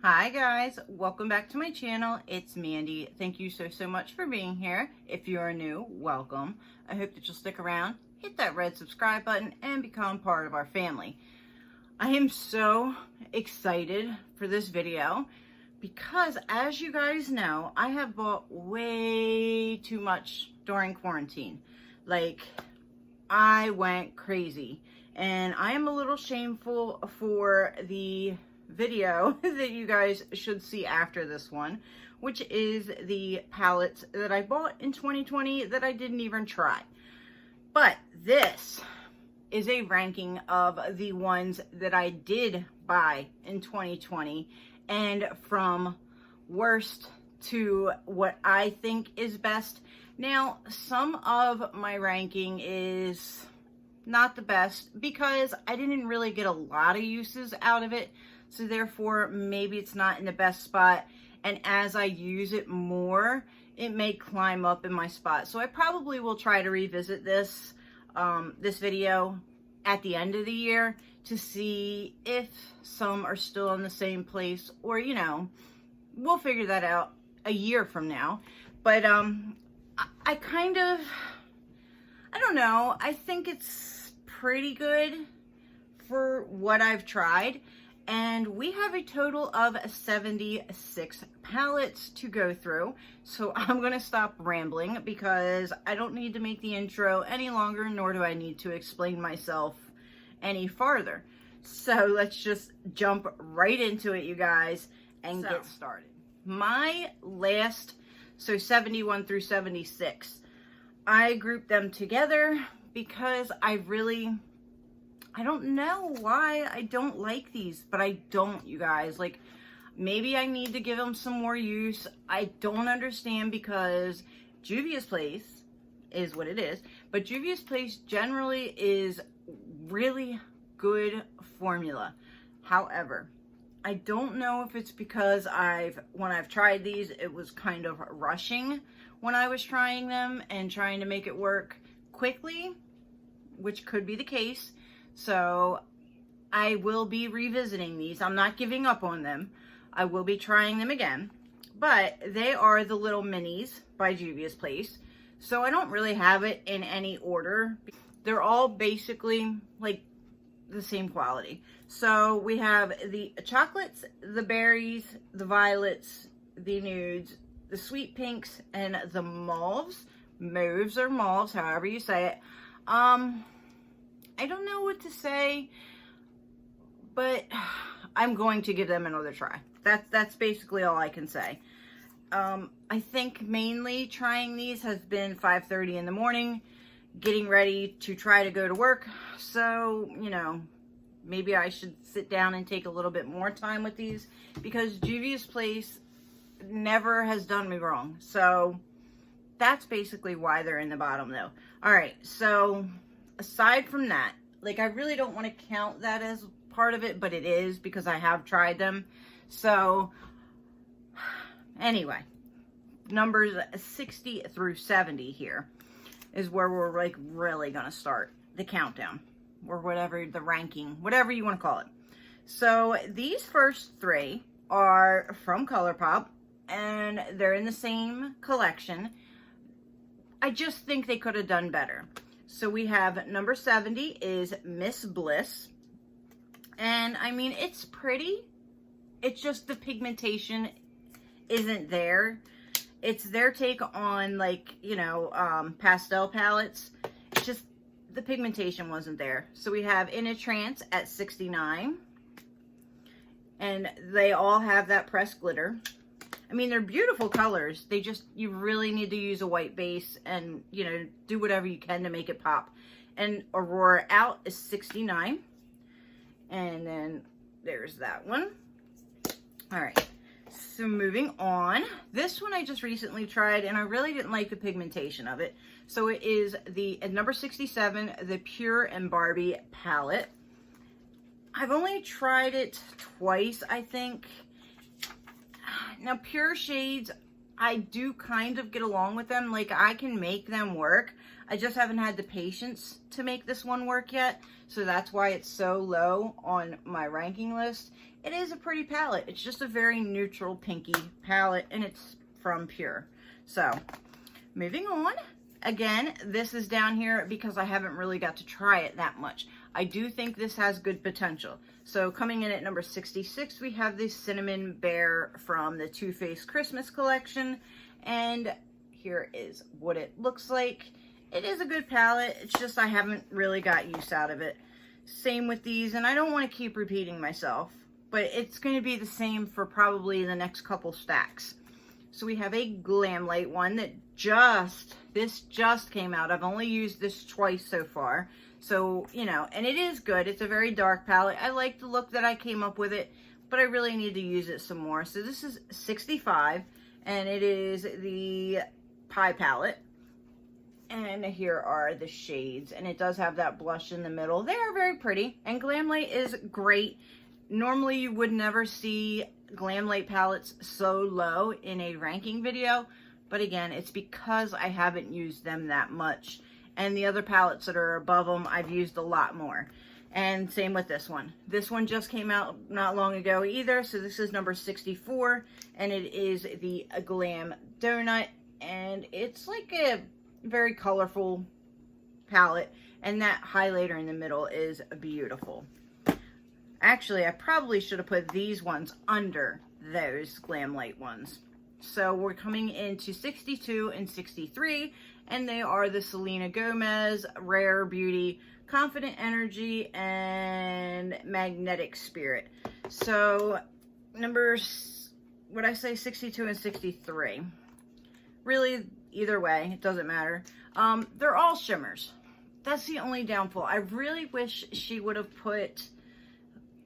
Hi guys, welcome back to my channel. It's Mandy. Thank you so much for being here. If you are new, welcome. I hope that you'll stick around, hit that red subscribe button, and become part of our family. I am so excited for this video because, as you guys know, I have bought way too much during quarantine. Like, I went crazy, and I am a little shameful for the video that you guys should see after this one, which is the palettes that I bought in 2020 that I didn't even try. But this is a ranking of the ones that I did buy in 2020, and from worst to what I think is best. Now, some of my ranking is not the best because I didn't really get a lot of uses out of it. So therefore, maybe it's not in the best spot. And as I use it more, it may climb up in my spot. So I probably will try to revisit this, this video at the end of the year to see if some are still in the same place, or, you know, we'll figure that out a year from now. But I kind of, I don't know, I think it's pretty good for what I've tried. And we have a total of 76 palettes to go through. So I'm going to stop rambling because I don't need to make the intro any longer, nor do I need to explain myself any farther. So let's just jump right into it, you guys, and get started. My last, so 71 through 76, I grouped them together because I don't know why I don't like these, but I don't, you guys. Like, maybe I need to give them some more use. I don't understand, because Juvia's Place is what it is, but Juvia's Place generally is really good formula. However, I don't know if it's because when I've tried these, it was kind of rushing when I was trying them and trying to make it work quickly, which could be the case. So I will be revisiting these. I'm not giving up on them. I will be trying them again. But they are the little minis by Juvia's Place. So I don't really have it in any order. They're all basically like the same quality. So we have the chocolates, the berries, the violets, the nudes, the sweet pinks, and the mauves. Mauves or mauves, however you say it. I don't know what to say, but I'm going to give them another try. That's basically all I can say. I think mainly trying these has been 5:30 in the morning, getting ready to try to go to work. So, you know, maybe I should sit down and take a little bit more time with these, because Juvia's Place never has done me wrong. So that's basically why they're in the bottom, though. All right, so aside from that, like, I really don't want to count that as part of it, but it is because I have tried them. So anyway, numbers 60 through 70 here is where we're like really going to start the countdown, or whatever, the ranking, whatever you want to call it. So these first three are from ColourPop, and they're in the same collection. I just think they could have done better. So we have number 70 is Miss Bliss. And I mean, it's pretty. It's just the pigmentation isn't there. It's their take on, like, you know, pastel palettes. It's just the pigmentation wasn't there. So we have In a Trance at 69. And they all have that pressed glitter. I mean, they're beautiful colors. They just, you really need to use a white base and, you know, do whatever you can to make it pop. And Aurora Out is 69. And then there's that one. All right. So moving on. This one I just recently tried, and I really didn't like the pigmentation of it. So it is the, at number 67, the Pure and Barbie palette. I've only tried it twice, I think. Now, Pure shades, I do kind of get along with them. Like, I can make them work. I just haven't had the patience to make this one work yet. So that's why it's so low on my ranking list. it is a pretty palette. It's just a very neutral pinky palette, and it's from Pure. So, moving on. Again, this is down here because I haven't really got to try it that much. I do think this has good potential. So coming in at number 66, we have this Cinnamon Bear from the Too Faced Christmas collection. And here is what it looks like. It is a good palette. It's just I haven't really got use out of it. Same with these, and I don't want to keep repeating myself, but it's going to be the same for probably the next couple stacks. So we have a Glam Light one that this just came out. I've only used this twice so far. So, you know, and it is good. It's a very dark palette. I like the look that I came up with it, but I really need to use it some more. So this is 65, and it is the Pie palette. And here are the shades, and it does have that blush in the middle. They are very pretty, and Glam Light is great. Normally, you would never see Glam Light palettes so low in a ranking video, but again, it's because I haven't used them that much. And the other palettes that are above them, I've used a lot more. And same with this one. This one just came out not long ago either, so this is number 64, and it is the Glam Donut, and it's like a very colorful palette, and that highlighter in the middle is beautiful. Actually, I probably should have put these ones under those Glam Light ones. So we're coming into 62 and 63, and they are the Selena Gomez Rare Beauty Confident Energy and Magnetic Spirit. So numbers, what I say, 62 and 63. Really, either way, it doesn't matter. They're all shimmers. That's the only downfall. I really wish she would have put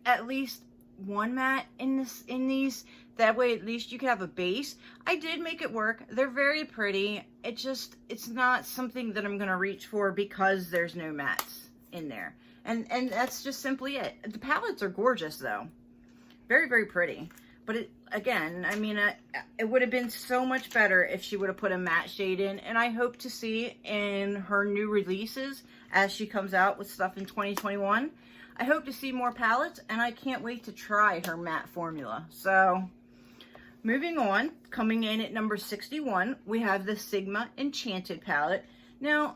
at least one matte in these. That way at least you could have a base. I did make it work. They're very pretty. It's not something that I'm gonna reach for because there's no mattes in there. And that's just simply it. The palettes are gorgeous though. Very, very pretty. But again, I mean, it would have been so much better if she would have put a matte shade in, and I hope to see in her new releases as she comes out with stuff in 2021. I hope to see more palettes, and I can't wait to try her matte formula. So, moving on, coming in at number 61, we have the Sigma Enchanted palette. Now,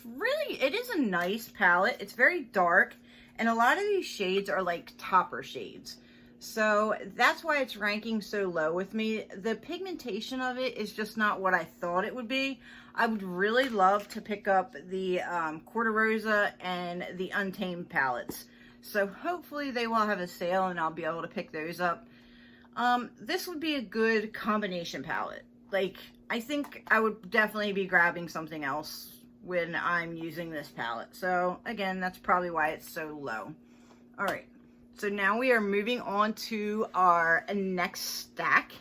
it is a nice palette. It's very dark, and a lot of these shades are like topper shades. So that's why it's ranking so low with me. The pigmentation of it is just not what I thought it would be. I would really love to pick up the Corderosa and the Untamed palettes. So hopefully they will have a sale and I'll be able to pick those up. This would be a good combination palette. Like, I think I would definitely be grabbing something else when I'm using this palette. So again, that's probably why it's so low. All right. So now we are moving on to our next stack.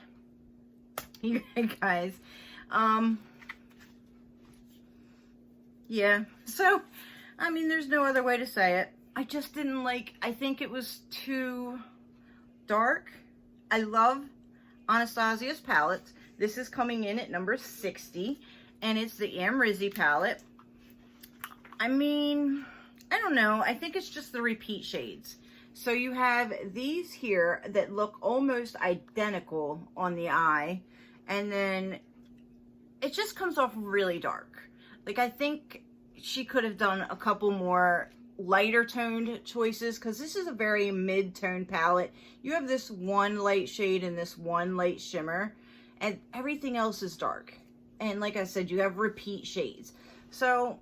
You guys, yeah, so, I mean, there's no other way to say it. I just didn't like, I think it was too dark. I love Anastasia's palettes. This is coming in at number 60, and it's the Amrizzi palette. I mean, I don't know. I think it's just the repeat shades. So you have these here that look almost identical on the eye, and then it just comes off really dark. Like, I think she could have done a couple more lighter toned choices, because this is a very mid-tone palette. You have this one light shade and this one light shimmer, and everything else is dark. And like I said, you have repeat shades. So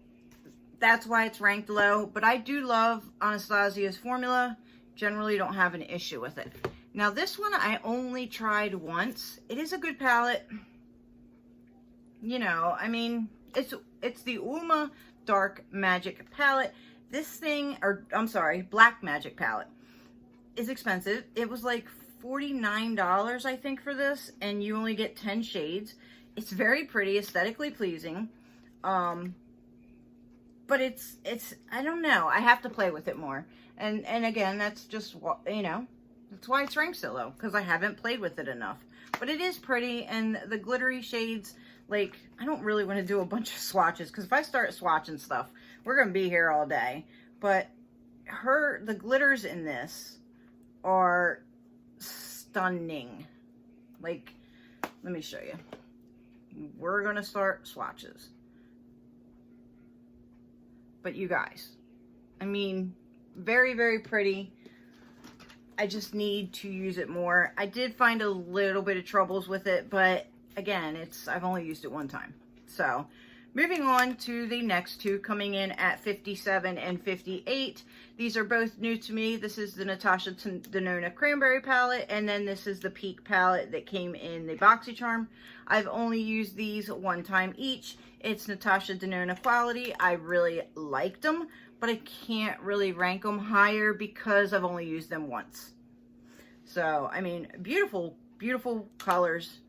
that's why it's ranked low, but I do love Anastasia's formula. Generally don't have an issue with it. Now this one I only tried once. It is a good palette. You know, I mean, it's the Uma Dark Magic palette. This thing, or I'm sorry, Black Magic palette, is expensive. It was like $49, I think, for this, and you only get 10 shades. It's very pretty, aesthetically pleasing. But it's I don't know. I have to play with it more. And again, that's just what, you know, that's why it's ranked so low, because I haven't played with it enough. But it is pretty, and the glittery shades, like, I don't really want to do a bunch of swatches, because if I start swatching stuff, we're going to be here all day. But the glitters in this are stunning. Like, let me show you. We're gonna start swatches. But you guys, I mean, very, very pretty. I just need to use it more. I did find a little bit of troubles with it, but again, I've only used it one time. So moving on to the next two, coming in at 57 and 58. These are both new to me. This is the Natasha Denona Cranberry palette, and then this is the Peak palette that came in the BoxyCharm. I've only used these one time each. It's Natasha Denona quality. I really liked them, but I can't really rank them higher because I've only used them once. So, I mean, beautiful, beautiful colors.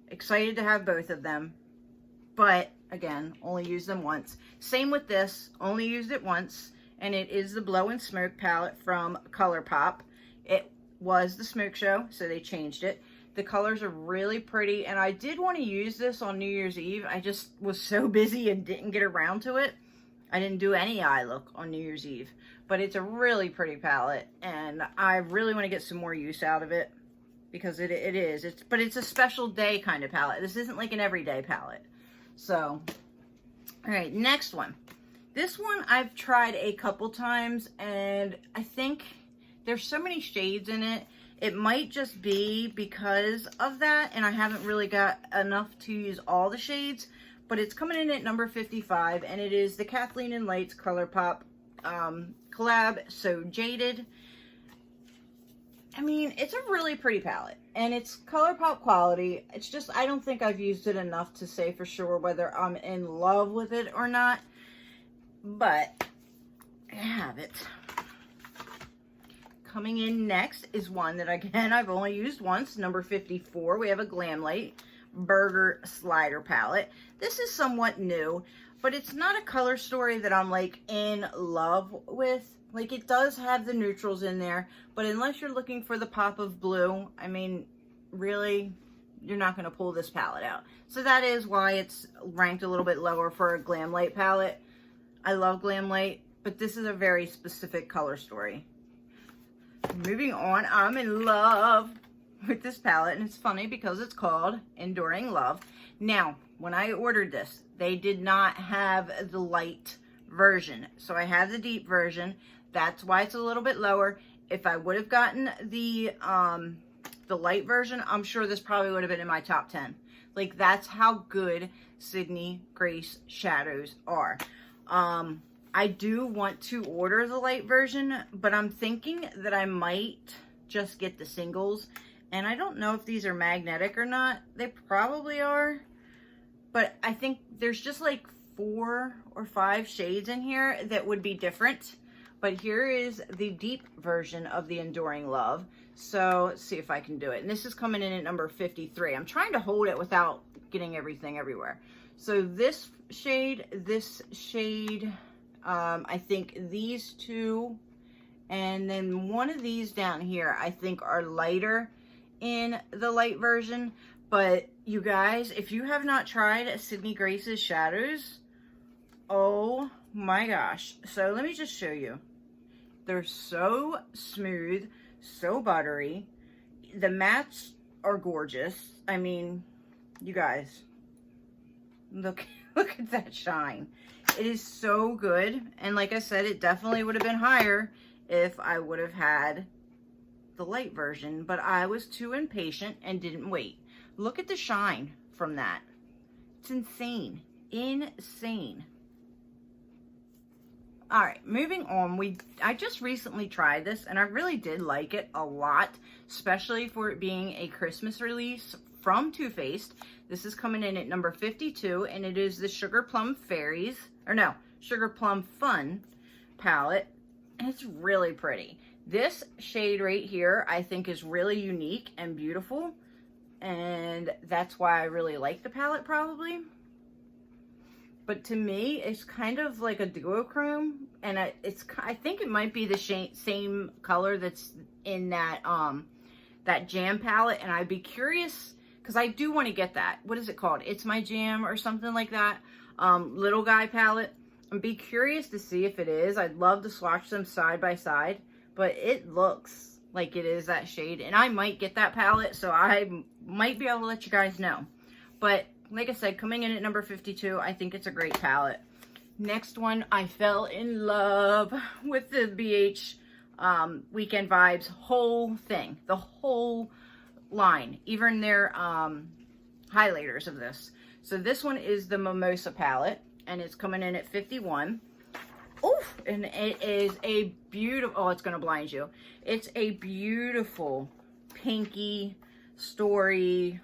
Excited to have both of them. But, again, only used them once. Same with this. Only used it once. And it is the Blow and Smoke palette from ColourPop. It was the Smoke Show, so they changed it. The colors are really pretty. And I did want to use this on New Year's Eve. I just was so busy and didn't get around to it. I didn't do any eye look on New Year's Eve, but it's a really pretty palette, and I really want to get some more use out of it because it is. But it's a special day kind of palette. This isn't like an everyday palette. So, all right, next one. This one I've tried a couple times, and I think there's so many shades in it. It might just be because of that, and I haven't really got enough to use all the shades. But it's coming in at number 55, and it is the Kathleen and Lights ColourPop collab, So Jaded. I mean, it's a really pretty palette, and it's ColourPop quality. It's just, I don't think I've used it enough to say for sure whether I'm in love with it or not. But I have it. Coming in next is one that, again, I've only used once, number 54. We have a Glamlight Burger Slider palette. This is somewhat new, but it's not a color story that I'm like in love with. Like, it does have the neutrals in there, but unless you're looking for the pop of blue, I mean, really, you're not going to pull this palette out. So that is why it's ranked a little bit lower for a Glamlight palette. I love Glamlight, but this is a very specific color story. Moving on, I'm in love with this palette, and it's funny because it's called Enduring Love. Now, when I ordered this, they did not have the light version, so I have the deep version. That's why it's a little bit lower. If I would have gotten the light version, I'm sure this probably would have been in my top 10. Like, that's how good Sydney Grace shadows are. I do want to order the light version, but I'm thinking that I might just get the singles. And I don't know if these are magnetic or not. They probably are. But I think there's just like 4 or 5 shades in here that would be different. But here is the deep version of the Enduring Love. So let's see if I can do it. And this is coming in at number 53. I'm trying to hold it without getting everything everywhere. So this shade, I think these two, and then one of these down here, I think are lighter in the light version. But you guys, if you have not tried Sydney Grace's shadows, oh my gosh. So let me just show you. They're so smooth, so buttery. The mattes are gorgeous. I mean, you guys, look at that shine. It is so good. And like I said, it definitely would have been higher if I would have had the light version, but I was too impatient and didn't wait. Look at the shine from that. It's insane. Insane. All right, moving on. I just recently tried this, and I really did like it a lot, especially for it being a Christmas release from Too Faced. This is coming in at number 52, and it is the Sugar Plum Sugar Plum Fun palette, and it's really pretty. This shade right here, I think, is really unique and beautiful, and that's why I really like the palette, probably. But to me, it's kind of like a duochrome, and I think it might be the same color that's in that that Jam palette, and I'd be curious, because I do want to get that. What is it called? It's My Jam or something like that. Little Guy palette. I'd be curious to see if it is. I'd love to swatch them side by side, but it looks like it is that shade. And I might get that palette, so I might be able to let you guys know. But like I said, coming in at number 52, I think it's a great palette. Next one, I fell in love with the BH Weekend Vibes whole thing, the whole line, even their highlighters of this. So this one is the Mimosa palette, and it's coming in at 51. Oof, and it is a beautiful, oh, it's gonna blind you. It's a beautiful pinky story.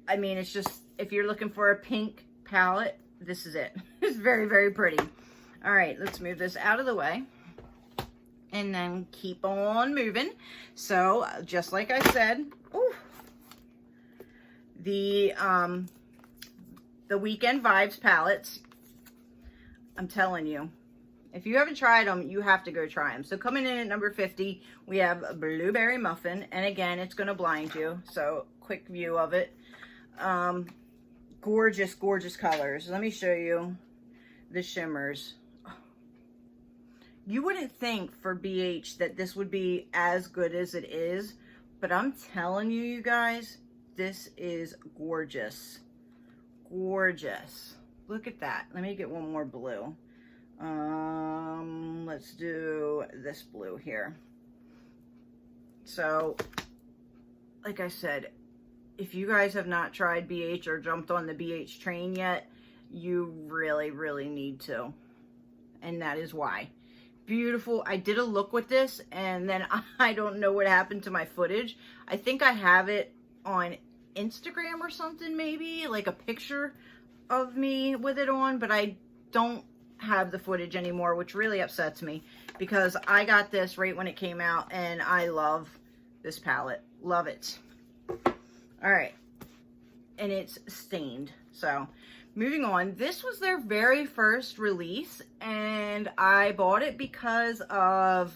I mean, it's just, if you're looking for a pink palette, this is it. It's very, very pretty. All right, let's move this out of the way and then keep on moving. So just like I said, ooh, the Weekend Vibes palettes, I'm telling you, if you haven't tried them, you have to go try them. So coming in at number 50, we have a Blueberry Muffin. And again, it's going to blind you. So quick view of it. Gorgeous, gorgeous colors. Let me show you the shimmers. You wouldn't think for BH that this would be as good as it is. But I'm telling you, you guys, this is gorgeous. Gorgeous. Look at that. Let me get one more blue. Let's do this blue here. So, like I said, if you guys have not tried BH or jumped on the BH train yet, you really, really need to. And that is why. Beautiful. I did a look with this, and then I don't know what happened to my footage. I think I have it on Instagram or something, maybe, like a picture of me with it on, but I don't have the footage anymore, which really upsets me because I got this right when it came out, and I love this palette. Love it. All right. And it's stained. So moving on, this was their very first release, and I bought it because of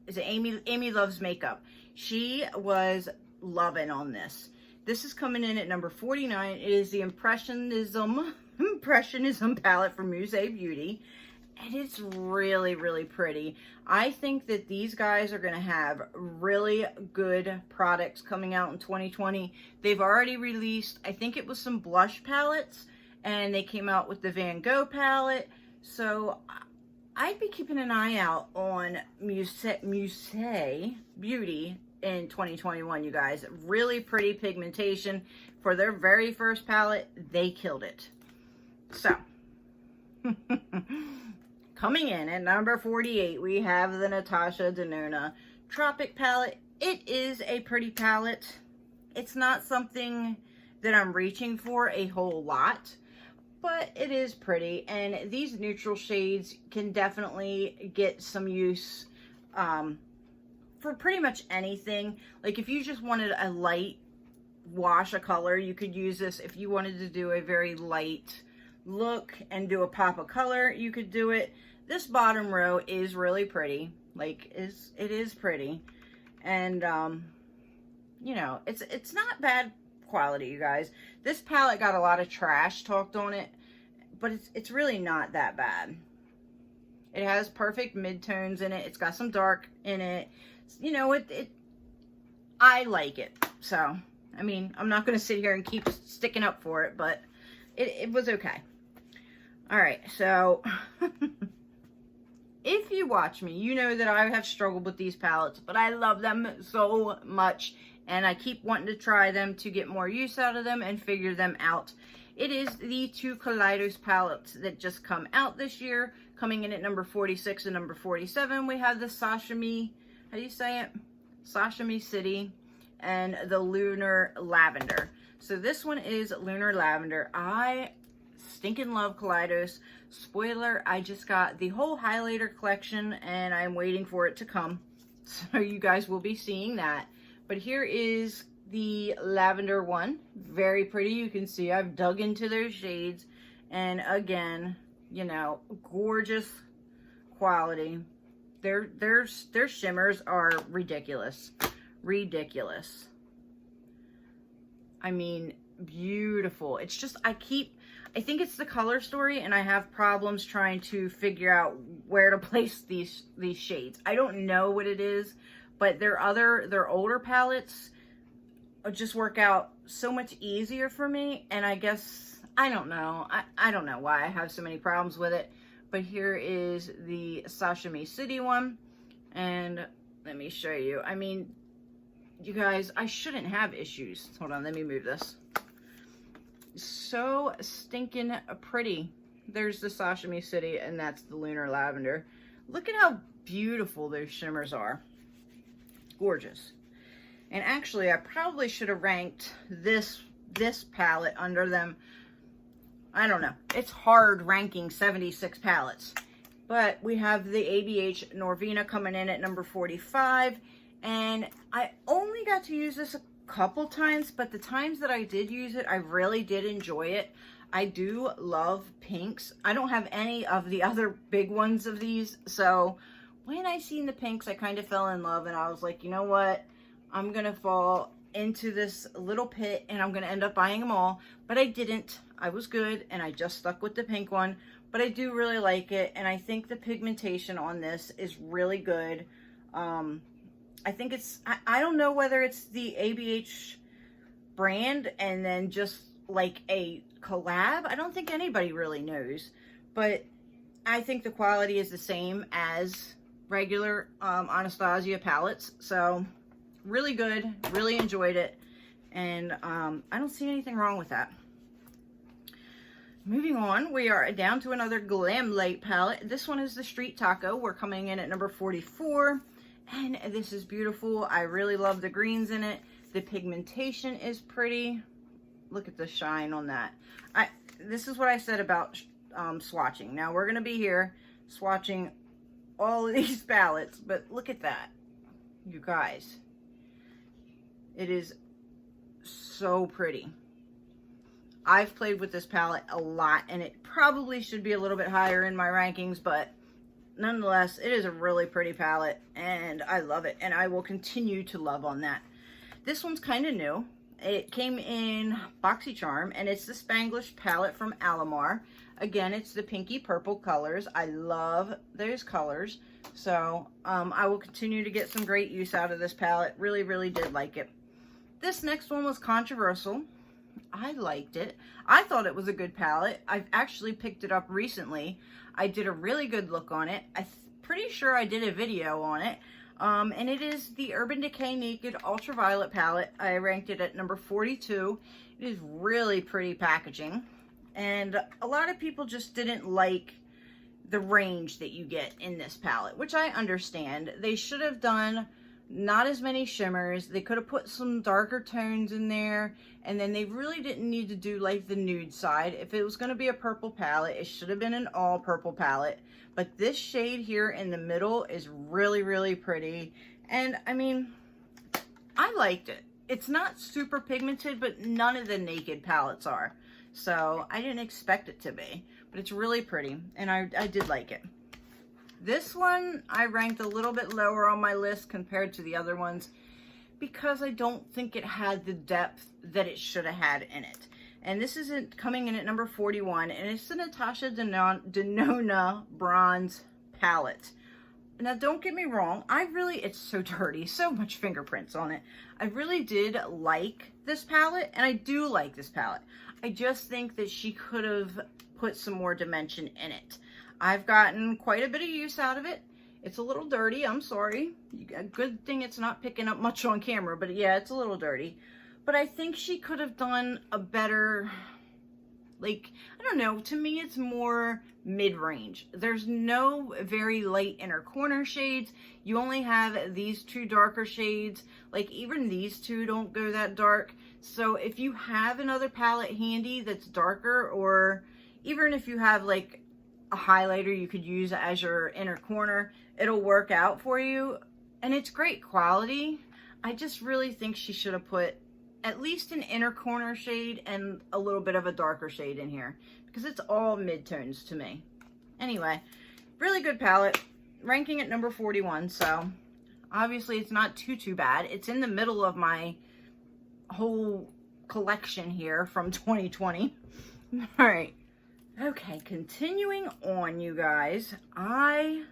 is it Amy Loves Makeup. She was loving on this. This is coming in at number 49. It is the Impressionism palette from Musée Beauty, and it's really, really pretty. I think that these guys are going to have really good products coming out in 2020. They've already released, I think it was some blush palettes, and they came out with the Van Gogh palette. So I'd be keeping an eye out on Musée Beauty in 2021, you guys. Really pretty pigmentation. For their very first palette, they killed it. So, coming in at number 48, we have the Natasha Denona Tropic palette. It is a pretty palette. It's not something that I'm reaching for a whole lot, but it is pretty. And these neutral shades can definitely get some use for pretty much anything. Like if you just wanted a light wash of color, you could use this. If you wanted to do a very light look and do a pop of color, you could do it. This bottom row is really pretty. Like it is pretty. And you know, it's not bad quality, you guys. This palette got a lot of trash talked on it, but it's really not that bad. It has perfect midtones in it. It's got some dark in it. You know, I like it. So, I mean, I'm not going to sit here and keep sticking up for it, but it was okay. All right, so if you watch me, you know that I have struggled with these palettes, but I love them so much, and I keep wanting to try them to get more use out of them and figure them out. It is the two Kaleidos palettes that just come out this year. Coming in at number 46 and number 47, we have the Sashimi, how do you say it? Sashimi City and the Lunar Lavender. So this one is Lunar Lavender. I stinking love Kaleidos. Spoiler, I just got the whole highlighter collection and I'm waiting for it to come. So you guys will be seeing that. But here is the lavender one. Very pretty. You can see I've dug into those shades. And again, you know, gorgeous quality. Their shimmers are ridiculous. Ridiculous. I mean, beautiful. It's just, I think it's the color story, and I have problems trying to figure out where to place these shades. I don't know what it is, but their older palettes just work out so much easier for me. And I guess, I don't know. I don't know why I have so many problems with it. But here is the Sashimi City one. And let me show you. I mean, you guys, I shouldn't have issues. Hold on, let me move this. So stinking pretty. There's the Sashimi City, and that's the Lunar Lavender. Look at how beautiful those shimmers are. Gorgeous. And actually, I probably should have ranked this palette under them. I don't know. It's hard ranking 76 palettes. But we have the ABH Norvina coming in at number 45. And I only got to use this a couple times, but the times that I did use it, I really did enjoy it. I do love pinks. I don't have any of the other big ones of these. So when I seen the pinks, I kind of fell in love, and I was like, you know what? I'm going to fall into this little pit and I'm going to end up buying them all. But I didn't. I was good, and I just stuck with the pink one. But I do really like it, and I think the pigmentation on this is really good. I think it's, I don't know whether it's the ABH brand and then just like a collab. I don't think anybody really knows, but I think the quality is the same as regular Anastasia palettes. So really good, really enjoyed it, and I don't see anything wrong with that. Moving on, we are down to another Glam Light palette. This one is the Street Taco. We're coming in at number 44, and this is beautiful. I really love the greens in it. The pigmentation is pretty. Look at the shine on that. This is what I said about swatching. Now we're going to be here swatching all of these palettes, but look at that, you guys. It is so pretty. I've played with this palette a lot, and it probably should be a little bit higher in my rankings, but nonetheless, it is a really pretty palette, and I love it, and I will continue to love on that. This one's kind of new. It came in BoxyCharm, and it's the Spanglish palette from Alamar. Again, it's the pinky purple colors. I love those colors, so I will continue to get some great use out of this palette. Really, really did like it. This next one was controversial. I liked it. I thought it was a good palette. I've actually picked it up recently. I did a really good look on it. I'm pretty sure I did a video on it. And it is the Urban Decay Naked Ultraviolet palette. I ranked it at number 42. It is really pretty packaging. And a lot of people just didn't like the range that you get in this palette, which I understand. They should have done not as many shimmers. They could have put some darker tones in there, and then they really didn't need to do like the nude side. If it was going to be a purple palette, it should have been an all purple palette. But this shade here in the middle is really, really pretty, and I mean, I liked it. It's not super pigmented, but none of the Naked palettes are, so I didn't expect it to be, but it's really pretty, and I did like it. This one I ranked a little bit lower on my list compared to the other ones because I don't think it had the depth that it should have had in it. And this is coming in at number 41, and it's the Natasha Denona Bronze palette. Now, don't get me wrong, it's so dirty, so much fingerprints on it. I really did like this palette, and I do like this palette. I just think that she could have put some more dimension in it. I've gotten quite a bit of use out of it. It's a little dirty, I'm sorry. Good thing it's not picking up much on camera, but yeah, it's a little dirty. But I think she could have done a better, like, I don't know, to me it's more mid-range. There's no very light inner corner shades. You only have these two darker shades. Like, even these two don't go that dark. So if you have another palette handy that's darker, or even if you have like a highlighter you could use as your inner corner, it'll work out for you, and it's great quality. I just really think she should have put at least an inner corner shade and a little bit of a darker shade in here, because it's all mid-tones to me. Anyway, really good palette, ranking at number 41, so obviously it's not too bad. It's in the middle of my whole collection here from 2020. All right. Okay, continuing on, you guys. I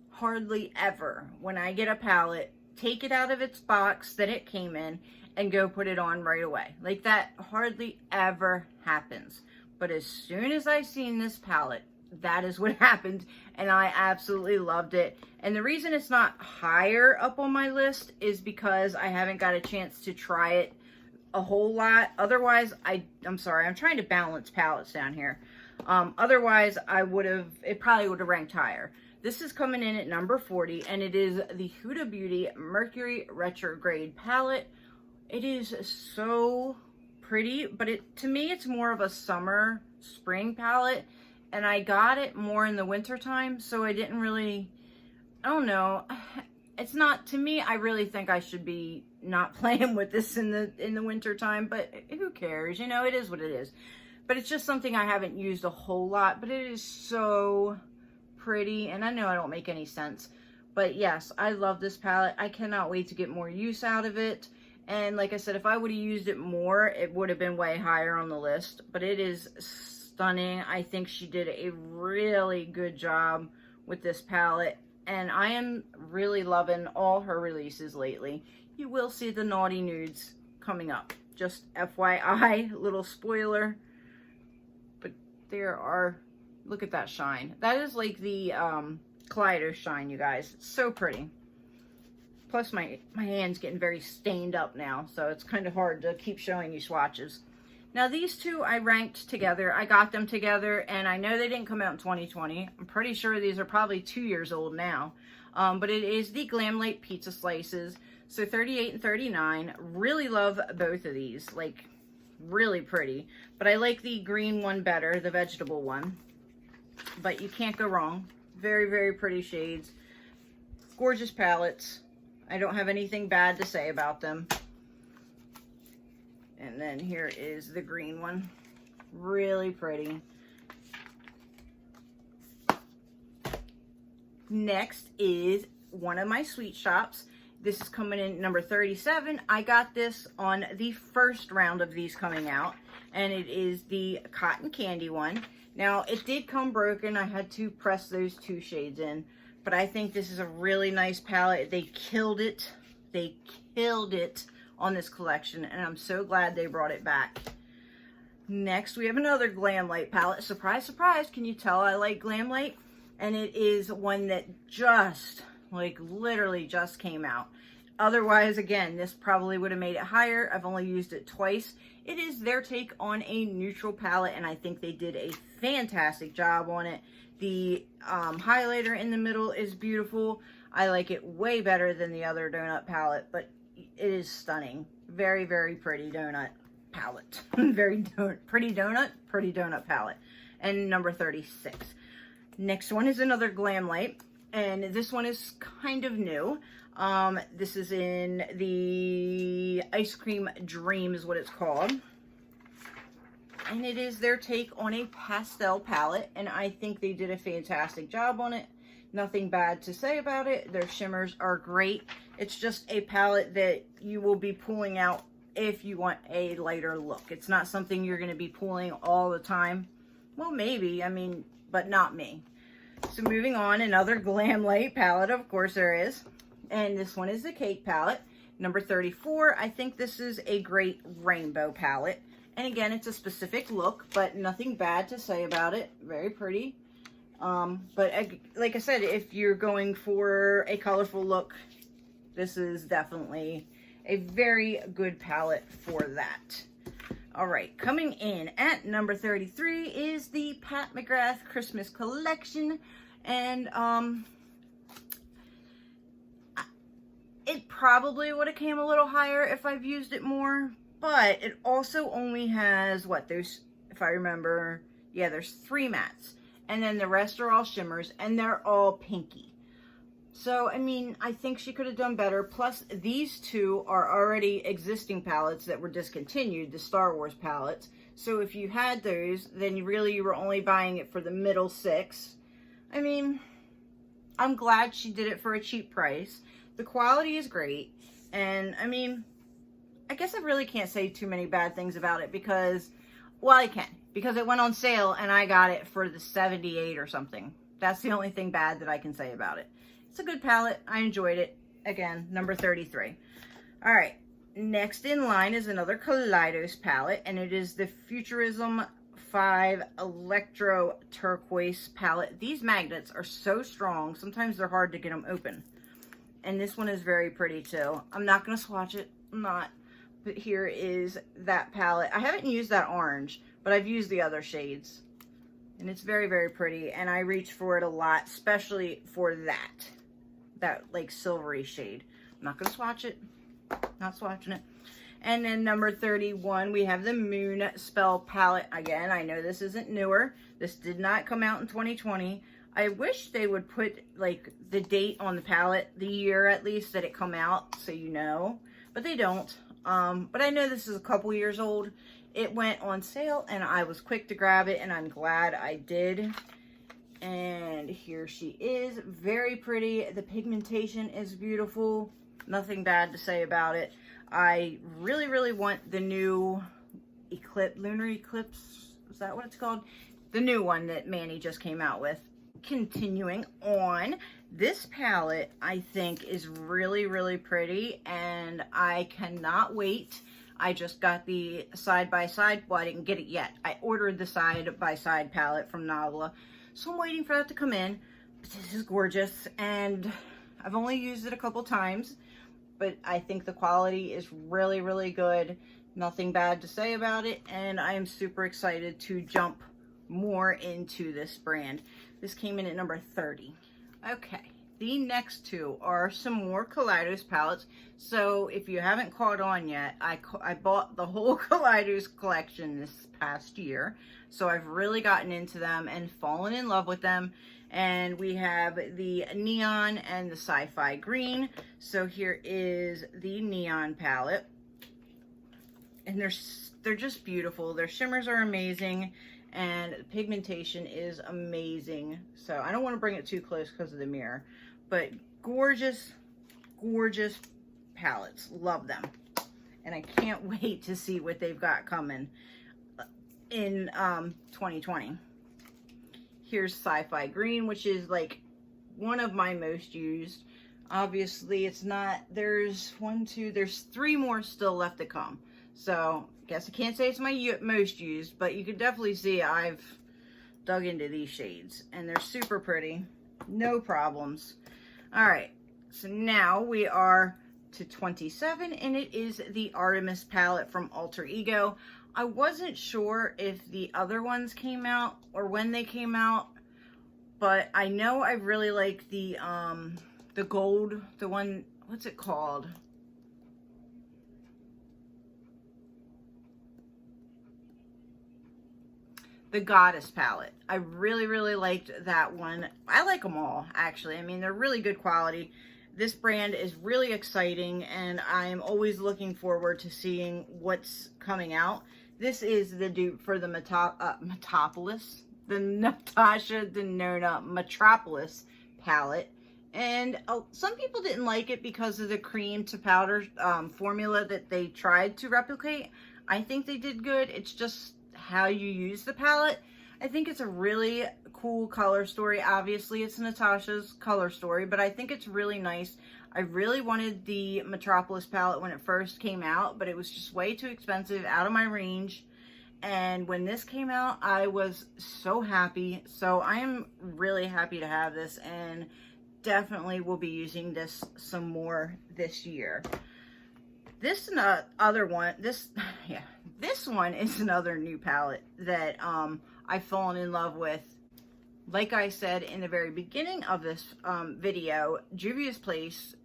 hardly ever, when I get a palette, take it out of its box that it came in and go put it on right away. Like, that hardly ever happens. But as soon as I seen this palette, that is what happened, and I absolutely loved it. And the reason it's not higher up on my list is because I haven't got a chance to try it a whole lot. Otherwise, I'm sorry, I'm trying to balance palettes down here. Otherwise, it probably would have ranked higher. This is coming in at number 40, and it is the Huda Beauty Mercury Retrograde palette. It is so pretty, but to me, it's more of a summer, spring palette, and I got it more in the winter time, so I didn't really, I don't know. It's not, to me, I really think I should be not playing with this in the winter time, but who cares? You know, it is what it is. But it's just something I haven't used a whole lot, but it is so pretty, and I know I don't make any sense, but yes, I love this palette. I cannot wait to get more use out of it. And like I said, if I would have used it more, it would have been way higher on the list, but it is stunning. I think she did a really good job with this palette, and I am really loving all her releases lately. You will see the Naughty Nudes coming up. Just FYI, little spoiler. But there are, look at that shine. That is like the Kaleido shine, you guys. It's so pretty. Plus my hand's getting very stained up now, so it's kind of hard to keep showing you swatches. Now these two I ranked together. I got them together, and I know they didn't come out in 2020. I'm pretty sure these are probably 2 years old now. But it is the Glam Light Pizza Slices. So 38 and 39. Really love both of these. Like, really pretty. But I like the green one better, the vegetable one. But you can't go wrong. Very, very pretty shades. Gorgeous palettes. I don't have anything bad to say about them. And then here is the green one. Really pretty. Next is one of my sweet shops. This is coming in number 37. I got this on the first round of these coming out, and it is the cotton candy one. Now, it did come broken. I had to press those 2 shades in, but I think this is a really nice palette. They killed it. They killed it on this collection, and I'm so glad they brought it back. Next, we have another Glam Light palette. Surprise, surprise. Can you tell I like Glam Light? And it is one that just, like, literally just came out. Otherwise, again, this probably would have made it higher. I've only used it twice. It is their take on a neutral palette, and I think they did a fantastic job on it. The highlighter in the middle is beautiful. I like it way better than the other donut palette, but it is stunning. Very, very pretty donut palette. Very pretty donut palette. And number 36. Next one is another Glam Light, and this one is kind of new. This is in the Ice Cream Dream is what it's called. And it is their take on a pastel palette, and I think they did a fantastic job on it. Nothing bad to say about it. Their shimmers are great. It's just a palette that you will be pulling out if you want a lighter look. It's not something you're going to be pulling all the time. Well, maybe, I mean, but not me. So moving on, another Glam Light palette, of course there is. And this one is the Cake palette, number 34. I think this is a great rainbow palette. And again, it's a specific look, but nothing bad to say about it. Very pretty. But like I said, if you're going for a colorful look, this is definitely a very good palette for that. All right, coming in at number 33 is the Pat McGrath Christmas Collection. And it probably would have came a little higher if I've used it more. But it also only has, what, there's, if I remember, yeah, there's 3 mattes. And then the rest are all shimmers, and they're all pinky. So, I mean, I think she could have done better. Plus, these 2 are already existing palettes that were discontinued, the Star Wars palettes. So if you had those, then you were only buying it for the middle 6. I mean, I'm glad she did it for a cheap price. The quality is great. And, I mean, I guess I really can't say too many bad things about it because, well, I can. Because it went on sale and I got it for the 78 or something. That's the only thing bad that I can say about it. It's a good palette. I enjoyed it. again, number 33. All right, next in line is another Kaleidos palette, and it is the Futurism 5 Electro Turquoise palette. These magnets are so strong, sometimes they're hard to get them open. And this one is very pretty too. I'm not going to swatch it, I'm not. But here is that palette. I haven't used that orange, but I've used the other shades. And it's very, very pretty. And I reach for it a lot, especially for that like silvery shade. I'm not going to swatch it. Not swatching it. And then number 31, we have the Moon Spell palette. Again, I know this isn't newer. This did not come out in 2020. I wish they would put like the date on the palette, the year at least that it come out, so you know. But they don't. But I know this is a couple years old. It went on sale and I was quick to grab it, and I'm glad I did. And here she is, very pretty. The pigmentation is beautiful. Nothing bad to say about it. I really, really want the new Lunar Eclipse. Is that what it's called? The new one that Manny just came out with. Continuing on, this palette I think is really, really pretty, and I cannot wait. I just got the side-by-side. Well, I didn't get it yet. I ordered the side-by-side palette from Nagla, so I'm waiting for that to come in. But this is gorgeous, and I've only used it a couple times, but I think the quality is really, really good. Nothing bad to say about it, and I am super excited to jump more into this brand. This came in at number 30. Okay, the next two are some more Kaleidos palettes. So if you haven't caught on yet, I bought the whole Kaleidos collection this past year. So I've really gotten into them and fallen in love with them. And we have the neon and the sci-fi green. So here is the neon palette. And they're just beautiful. Their shimmers are amazing. And the pigmentation is amazing. So I don't want to bring it too close because of the mirror, but gorgeous, gorgeous palettes. Love them. And I can't wait to see what they've got coming in 2020. Here's Sci-Fi Green, which is like one of my most used. Obviously it's not, there's three more still left to come. So guess I can't say it's my most used, but you can definitely see I've dug into these shades, and they're super pretty. No problems. All right, so now we are to 27, and it is the Artemis palette from Alter Ego. I wasn't sure if the other ones came out or when they came out, but I know I really like the gold, the one, what's it called? The Goddess palette. I really, really liked that one. I like them all, actually. I mean, they're really good quality. This brand is really exciting, and I'm always looking forward to seeing what's coming out. This is the dupe for the Metropolis, the Natasha Denona Metropolis palette. And some people didn't like it because of the cream to powder formula that they tried to replicate. I think they did good. It's just how you use the palette. I think it's a really cool color story. Obviously it's Natasha's color story, but I think it's really nice. I really wanted the Metropolis palette when it first came out, but it was just way too expensive, out of my range. And when this came out, I was so happy. So I am really happy to have this, and definitely will be using this some more this year. This other one, this one is another new palette that I've fallen in love with. Like I said in the very beginning of this video, Juvia's Place,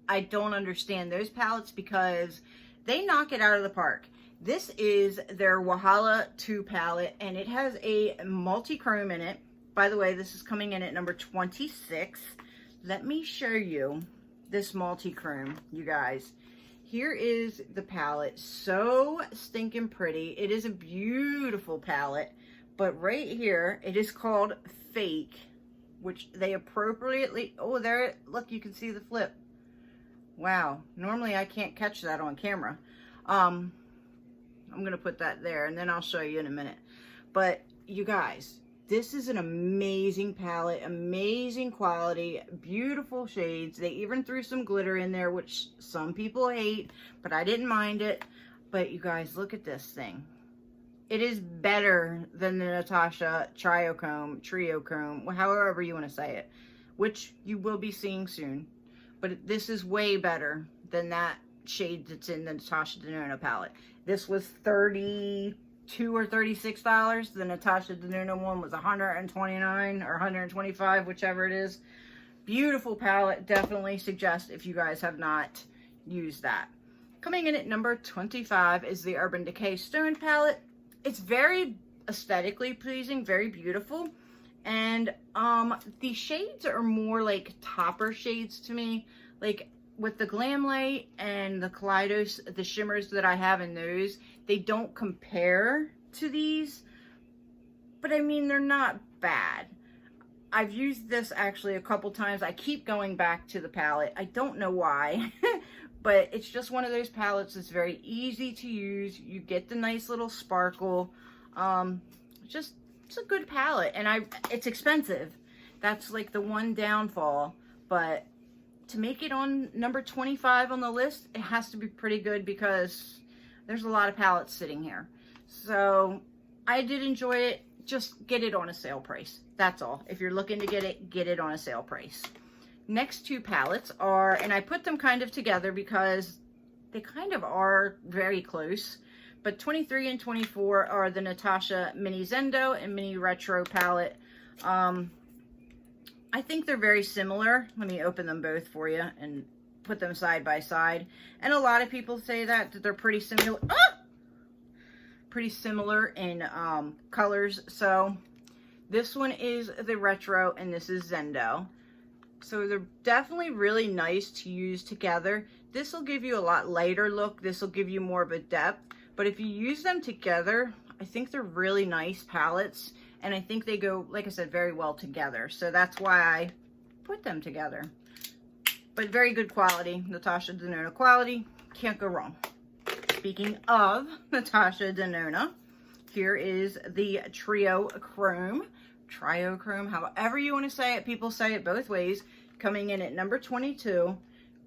I don't understand those palettes because they knock it out of the park. This is their Wahala 2 palette, and it has a multi-chrome in it. By the way, this is coming in at number 26. Let me show you this multi-chrome, you guys. Here is the palette. So stinking pretty. It is a beautiful palette. But right here, it is called Fake, which they appropriately... Oh, there, look, you can see the flip. Wow. Normally, I can't catch that on camera. I'm going to put that there, and then I'll show you in a minute. But, you guys, This is an amazing palette, amazing quality, beautiful shades. They even threw some glitter in there, which some people hate, but I didn't mind it. But you guys, look at this thing. It is better than the Natasha Trio Chrome, however you want to say it, which you will be seeing soon. But this is way better than that shade that's in the Natasha Denona palette. This was $32 or $36. The Natasha Denona one was $129 or $125, whichever it is. Beautiful palette. Definitely suggest if you guys have not used that. Coming in at number 25 is the Urban Decay Stone palette. It's very aesthetically pleasing, very beautiful. And the shades are more like topper shades to me. Like with the Glam Light and the Kaleidos, the shimmers that I have in those, they don't compare to these. But I mean, they're not bad. I've used this actually a couple times. I keep going back to the palette. I don't know why. But it's just one of those palettes that's very easy to use. You get the nice little sparkle. It's a good palette. And it's expensive. That's like the one downfall. But to make it on number 25 on the list, it has to be pretty good because there's a lot of palettes sitting here. So I did enjoy it. Just get it on a sale price. That's all. If you're looking to get it on a sale price. Next two palettes are, and I put them kind of together because they kind of are very close, but 23 and 24 are the Natasha Mini Zendo and Mini Retro palette. I think they're very similar. Let me open them both for you and put them side by side. And a lot of people say that they're pretty similar. Pretty similar in colors. So this one is the Retro and this is Zendo. So they're definitely really nice to use together. This will give you a lot lighter look. This will give you more of a depth. But if you use them together, I think they're really nice palettes. And I think they go, like I said, very well together. So that's why I put them together. But very good quality. Natasha Denona quality. Can't go wrong. Speaking of Natasha Denona, here is the Trio Chrome. Trio Chrome, however you want to say it. People say it both ways. Coming in at number 22.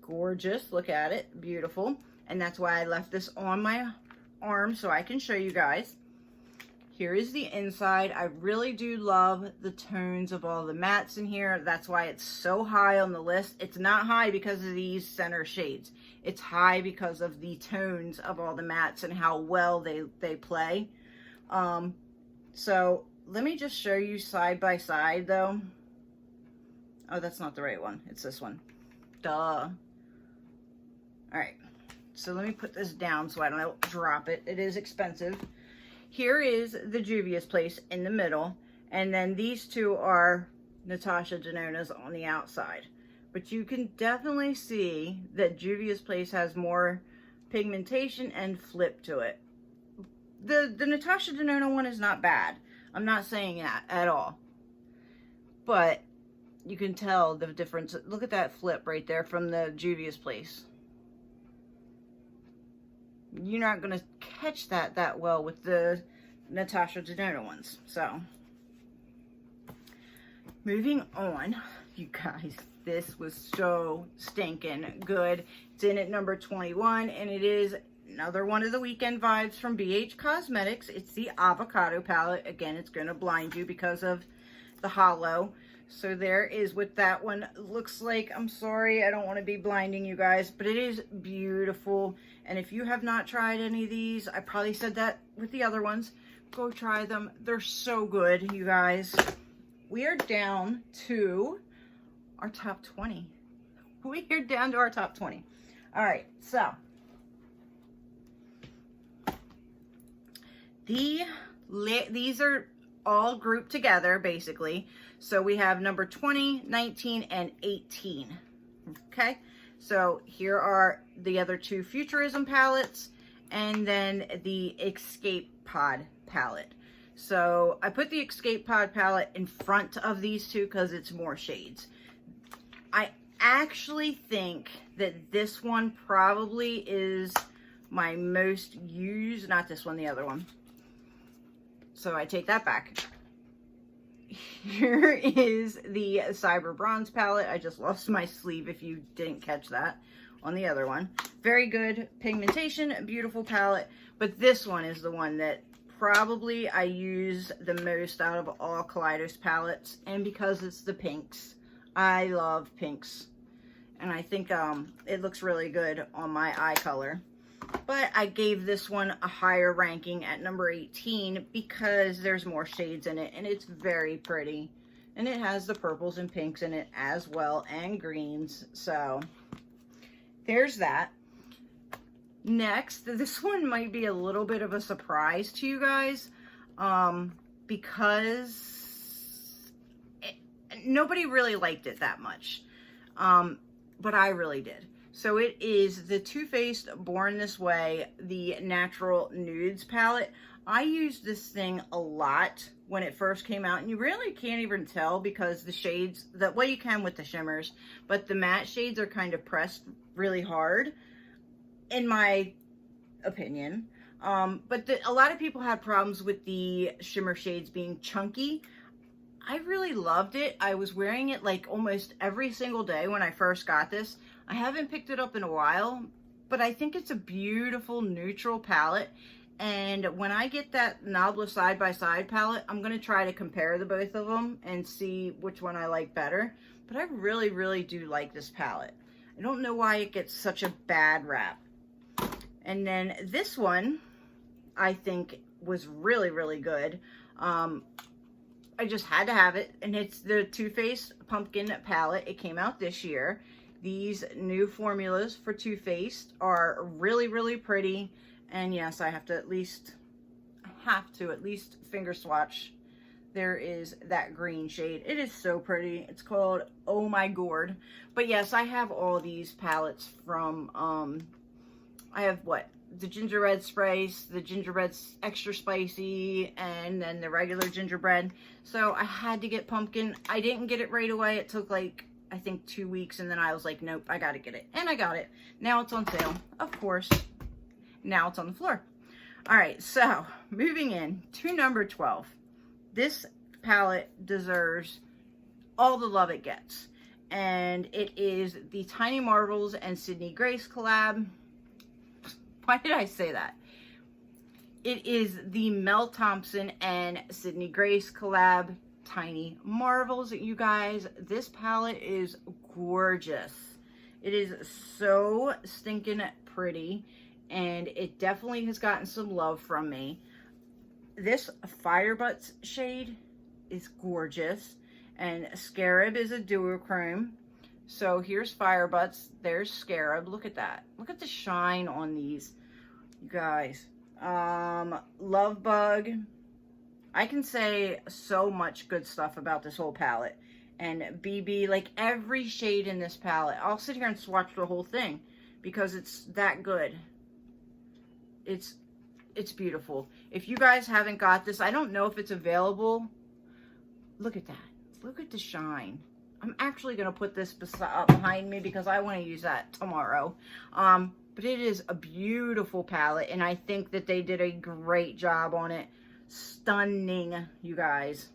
Gorgeous. Look at it. Beautiful. And that's why I left this on my arm so I can show you guys. Here is the inside. I really do love the tones of all the mattes in here. That's why it's so high on the list. It's not high because of these center shades. It's high because of the tones of all the mattes and how well they play. So let me just show you side by side though. Oh, that's not the right one. It's this one. Duh. All right. So let me put this down so I don't drop it. It is expensive. Here is the Juvia's Place in the middle. And then these two are Natasha Denona's on the outside. But you can definitely see that Juvia's Place has more pigmentation and flip to it. The Natasha Denona one is not bad. I'm not saying that at all. But you can tell the difference. Look at that flip right there from the Juvia's Place. You're not going to catch that well with the Natasha Denona ones. So, moving on, you guys, this was so stinking good. It's in at number 21, and it is another one of the weekend vibes from BH Cosmetics. It's the Avocado palette. Again, it's going to blind you because of the hollow. So there is what that one looks like. I'm sorry, I don't want to be blinding you guys, but it is beautiful. And if you have not tried any of these, I probably said that with the other ones, go try them. They're so good, you guys. We are down to our top 20. We are down to our top 20. All right, so these are all grouped together, basically. So we have number 20, 19, and 18. Okay, so here are the other two Futurism palettes, and then the Escape Pod palette. So I put the Escape Pod palette in front of these two because it's more shades. I actually think that this one probably is my most used, not this one, the other one. So I take that back. here is the Cyber Bronze palette. I just lost my sleeve if you didn't catch that on the other one. Very good pigmentation, beautiful palette. But this one is the one that probably I use the most out of all Kaleidos palettes. And because it's the pinks, I love pinks. And I think it looks really good on my eye color. But I gave this one a higher ranking at number 18 because there's more shades in it and it's very pretty. And it has the purples and pinks in it as well, and greens. So there's that. Next, this one might be a little bit of a surprise to you guys because nobody really liked it that much. But I really did. So it is the Too Faced Born This Way, the Natural Nudes palette. I used this thing a lot when it first came out, and you really can't even tell because the shades, well, you can with the shimmers, but the matte shades are kind of pressed really hard, in my opinion. But a lot of people had problems with the shimmer shades being chunky. I really loved it. I was wearing it like almost every single day when I first got this. I haven't picked it up in a while, but I think it's a beautiful neutral palette. And when I get that Nabla side-by-side palette, I'm going to try to compare the both of them and see which one I like better. But I really, really do like this palette. I don't know why it gets such a bad rap. And then this one, I think, was really, really good. I just had to have it, and it's the Too Faced Pumpkin palette. It came out this year. These new formulas for Too Faced are really, really pretty. And yes, I have to at least finger swatch. There is that green shade. It is so pretty. It's called Oh My Gourd. But yes, I have all these palettes from, I have what? The gingerbread spice, the gingerbread extra spicy, and then the regular gingerbread. So I had to get pumpkin. I didn't get it right away. It took like, I think 2 weeks, and then I was like, nope, I gotta get it. And I got it. Now it's on sale, of course. Now it's on the floor. All right, so moving in to number 12. This palette deserves all the love it gets. And it is the Tiny Marvels and Sydney Grace collab. Why did I say that? It is the Mel Thompson and Sydney Grace collab, Tiny Marvels. You guys, this palette is gorgeous. It is so stinking pretty, and it definitely has gotten some love from me. This Firebutts shade is gorgeous, and Scarab is a duochrome. So here's Firebutts, there's Scarab. Look at that. Look at the shine on these, you guys. Love Bug. I can say so much good stuff about this whole palette. And BB, like every shade in this palette. I'll sit here and swatch the whole thing because it's that good. It's beautiful. If you guys haven't got this, I don't know if it's available. Look at that. Look at the shine. I'm actually going to put this behind me because I want to use that tomorrow. But it is a beautiful palette, and I think that they did a great job on it. Stunning, you guys.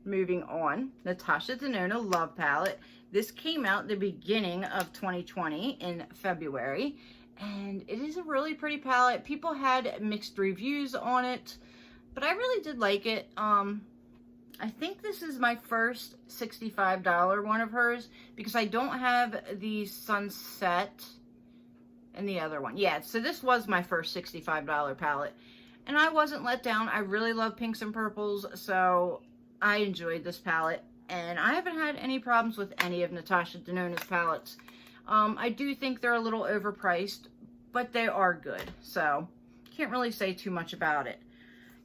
Moving on, Natasha Denona Love Palette. This came out the beginning of 2020 in February, and it is a really pretty palette. People had mixed reviews on it, but I really did like it. I think this is my first $65 one of hers because I don't have the Sunset and the other one. Yeah, so this was my first $65 palette, and I wasn't let down. I really love pinks and purples, so I enjoyed this palette, and I haven't had any problems with any of Natasha Denona's palettes. I do think they're a little overpriced, but they are good, so can't really say too much about it.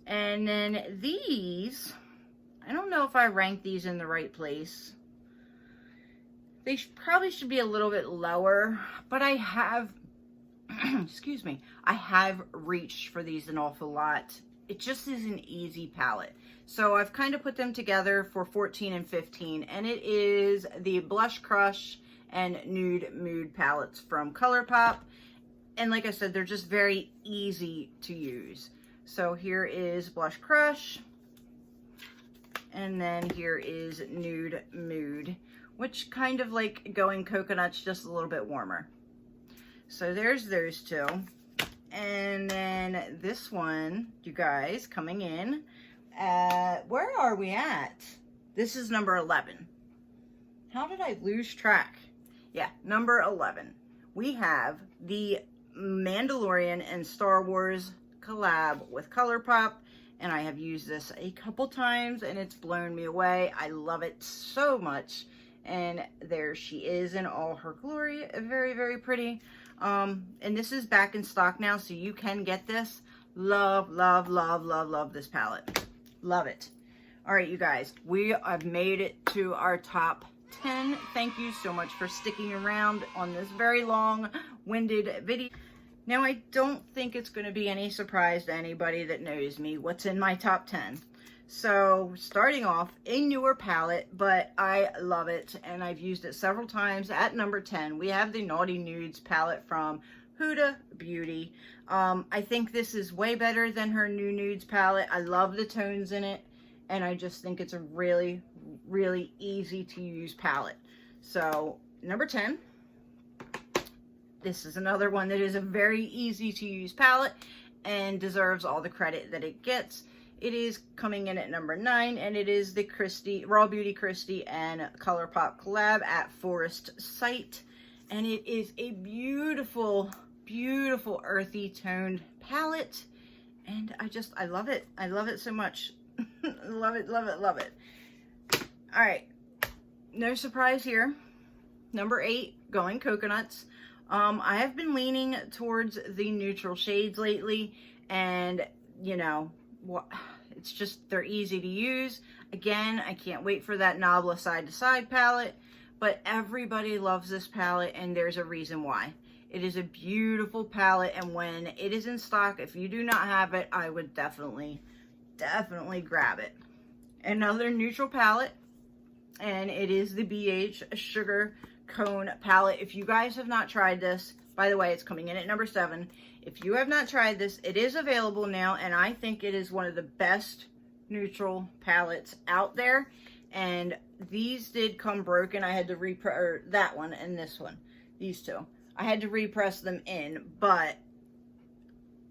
And then these, I don't know if I rank these in the right place. They probably should be a little bit lower, but I have, excuse me, I have reached for these an awful lot. It just is an easy palette. So I've kind of put them together for 14 and 15, and it is the Blush Crush and Nude Mood palettes from ColourPop. And like I said, they're just very easy to use. So here is Blush Crush. And then here is Nude Mood, which kind of like going coconuts, just a little bit warmer. So there's those two. And then this one, you guys, coming in at, where are we at? This is number 11. How did I lose track? Yeah, number 11. We have the Mandalorian and Star Wars collab with ColourPop, and I have used this a couple times and it's blown me away. I love it so much. And there she is in all her glory. Very, very pretty. And this is back in stock now, so you can get this. Love, love, love, love, love this palette. Love it. All right, you guys, we have made it to our top 10. Thank you so much for sticking around on this very long-winded video. Now, I don't think it's going to be any surprise to anybody that knows me what's in my top 10. So, starting off, a newer palette, but I love it, and I've used it several times. At number 10, we have the Naughty Nudes palette from Huda Beauty. I think this is way better than her New Nudes palette. I love the tones in it, and I just think it's a really, really easy to use palette. So, number 10. This is another one that is a very easy to use palette and deserves all the credit that it gets. It is coming in at number 9, and it is the Raw Beauty Christie and ColourPop collab at Forest Sight. And it is a beautiful, beautiful earthy toned palette. And I love it. I love it so much. Love it, love it, love it. All right. No surprise here. Number 8, going coconuts. I have been leaning towards the neutral shades lately, and you know, it's just, they're easy to use. Again, I can't wait for that Nabla Side to Side palette, but everybody loves this palette, and there's a reason why. It is a beautiful palette, and when it is in stock, if you do not have it, I would definitely grab it. Another neutral palette, and it is the BH Sugar Cone palette. If you guys have not tried this, by the way, it's coming in at number 7. If you have not tried this, it is available now, and I think it is one of the best neutral palettes out there. And these did come broken. I had to repress that one and this one, these two. I had to repress them in, but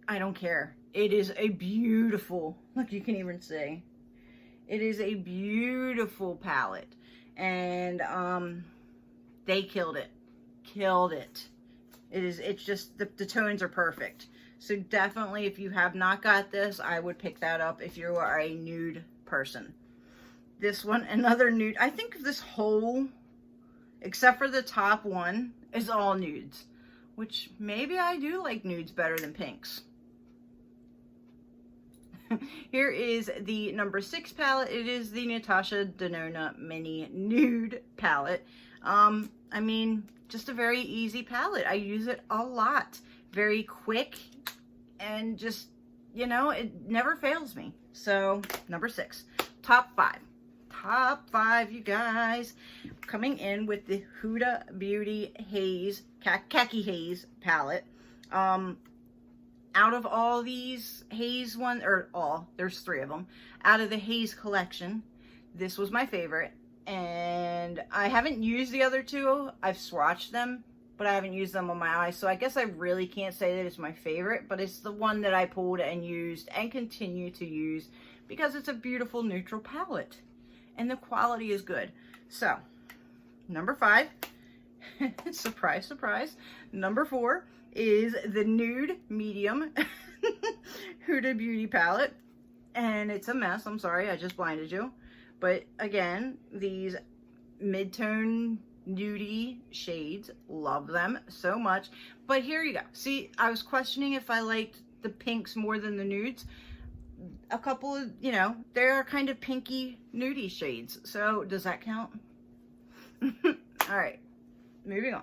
I don't care. It is a beautiful, look, you can even see. It is a beautiful palette, and they killed it. It's just, the tones are perfect. So definitely, if you have not got this, I would pick that up if you are a nude person. This one, another nude. I think this whole, except for the top one, is all nudes. Which, maybe I do like nudes better than pinks. Here is the number 6 palette. It is the Natasha Denona Mini Nude palette. I mean, just a very easy palette. I use it a lot. Very quick, and just, you know, it never fails me. So, number 6. Top 5. Top 5, you guys. Coming in with the Huda Beauty Haze, Khaki Haze palette. Out of all these Haze ones, or all, there's 3 of them. Out of the Haze collection, this was my favorite. And I haven't used the other 2. I've swatched them, but I haven't used them on my eyes. So I guess I really can't say that it's my favorite, but it's the one that I pulled and used and continue to use because it's a beautiful neutral palette and the quality is good. So, number 5, surprise, surprise. Number 4 is the Nude Medium Huda Beauty palette. And it's a mess. I'm sorry, I just blinded you. But again, these mid-tone nudie shades, love them so much. But here you go. See, I was questioning if I liked the pinks more than the nudes. A couple of, you know, they're kind of pinky nudie shades. So does that count? All right, moving on.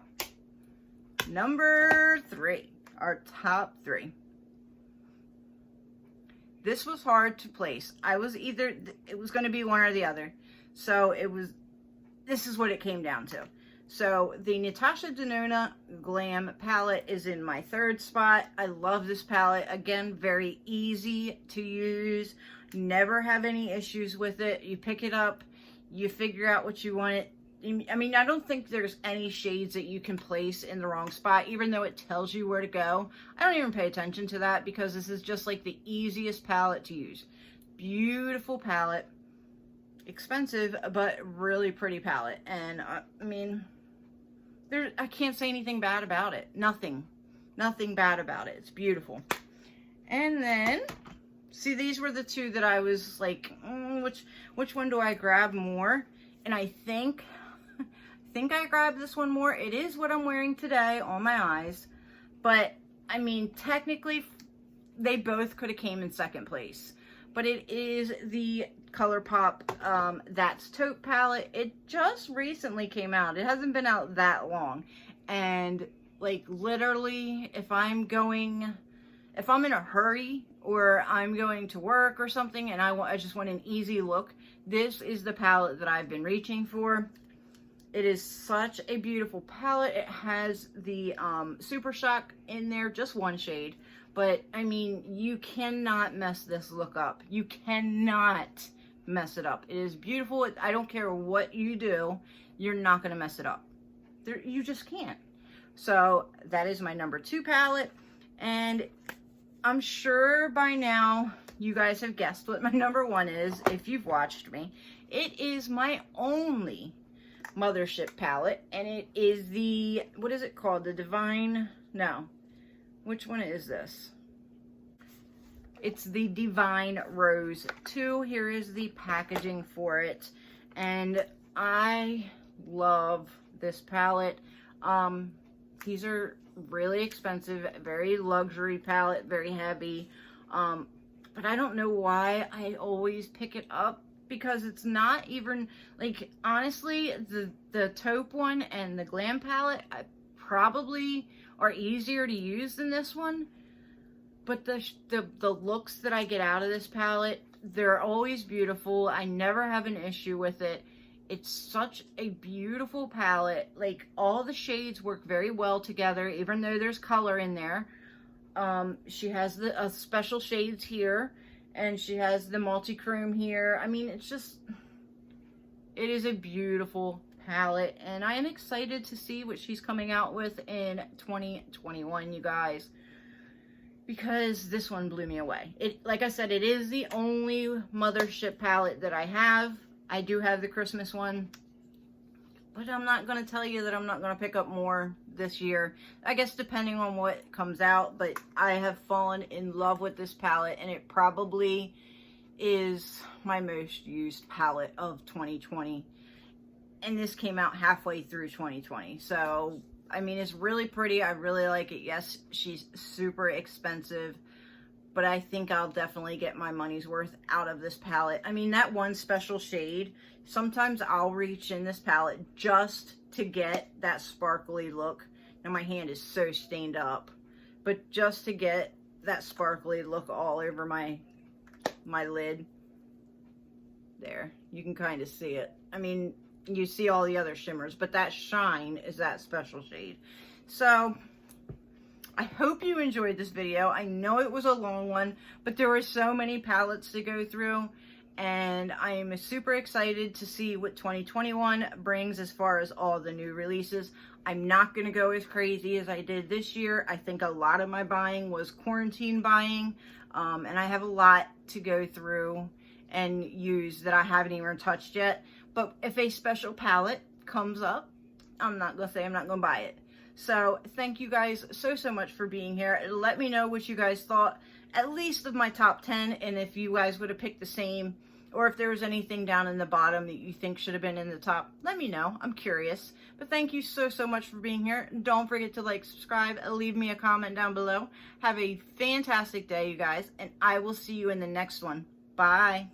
Number 3, our top 3. This was hard to place. I was either, it was going to be one or the other. So this is what it came down to. So the Natasha Denona Glam palette is in my third spot. I love this palette. Again, very easy to use. Never have any issues with it. You pick it up, you figure out what you want it. I mean, I don't think there's any shades that you can place in the wrong spot, even though it tells you where to go. I don't even pay attention to that because this is just like the easiest palette to use. Beautiful palette. Expensive, but really pretty palette. And I mean, I can't say anything bad about it. Nothing bad about it. It's beautiful. And then, see, these were the two that I was like, which one do I grab more? And I think I grabbed this one more. It is what I'm wearing today on my eyes. But, I mean, technically, they both could have came in second place. But it is the ColourPop That's Taupe palette. It just recently came out. It hasn't been out that long. And, like, literally, if I'm in a hurry or I'm going to work or something and I just want an easy look, this is the palette that I've been reaching for. It is such a beautiful palette. It has the Super Shock in there, just one shade. But, I mean, you cannot mess this look up. You cannot mess it up. It is beautiful. I don't care what you do. You're not going to mess it up. You just can't. So, that is my number 2 palette. And I'm sure by now you guys have guessed what my number 1 is, if you've watched me. It is my only Mothership palette. And it is the, what is it called? The Divine, no. Which one is this? It's the Divine Rose 2. Here is the packaging for it. And I love this palette. These are really expensive, very luxury palette, very heavy. But I don't know why I always pick it up, because it's not even, like, honestly, the taupe one and the Glam palette probably are easier to use than this one. But the looks that I get out of this palette, they're always beautiful. I never have an issue with it. It's such a beautiful palette. Like, all the shades work very well together, even though there's color in there. She has the special shades here, and she has the multi-chrome here. I mean, it's just, it is a beautiful palette, and I am excited to see what she's coming out with in 2021, you guys, because this one blew me away. Like I said, it is the only Mothership palette that I have. I do have the Christmas one, but I'm not going to tell you that I'm not going to pick up more this year. I guess depending on what comes out, but I have fallen in love with this palette, and it probably is my most used palette of 2020. And this came out halfway through 2020. So, I mean, it's really pretty. I really like it. Yes, she's super expensive, but I think I'll definitely get my money's worth out of this palette. I mean, that one special shade, sometimes I'll reach in this palette just to get that sparkly look. Now, my hand is so stained up, but just to get that sparkly look all over my lid. There, you can kind of see it. I mean, you see all the other shimmers, but that shine is that special shade. So, I hope you enjoyed this video. I know it was a long one, but there were so many palettes to go through, and I am super excited to see what 2021 brings as far as all the new releases. I'm not going to go as crazy as I did this year. I think a lot of my buying was quarantine buying, and I have a lot to go through and use that I haven't even touched yet. But if a special palette comes up, I'm not going to say I'm not going to buy it. So thank you guys so much for being here. Let me know what you guys thought, at least of my top 10, and if you guys would have picked the same, or if there was anything down in the bottom that you think should have been in the top, let me know. I'm curious. But thank you so much for being here. Don't forget to like, subscribe, leave me a comment down below. Have a fantastic day, you guys, and I will see you in the next one. Bye.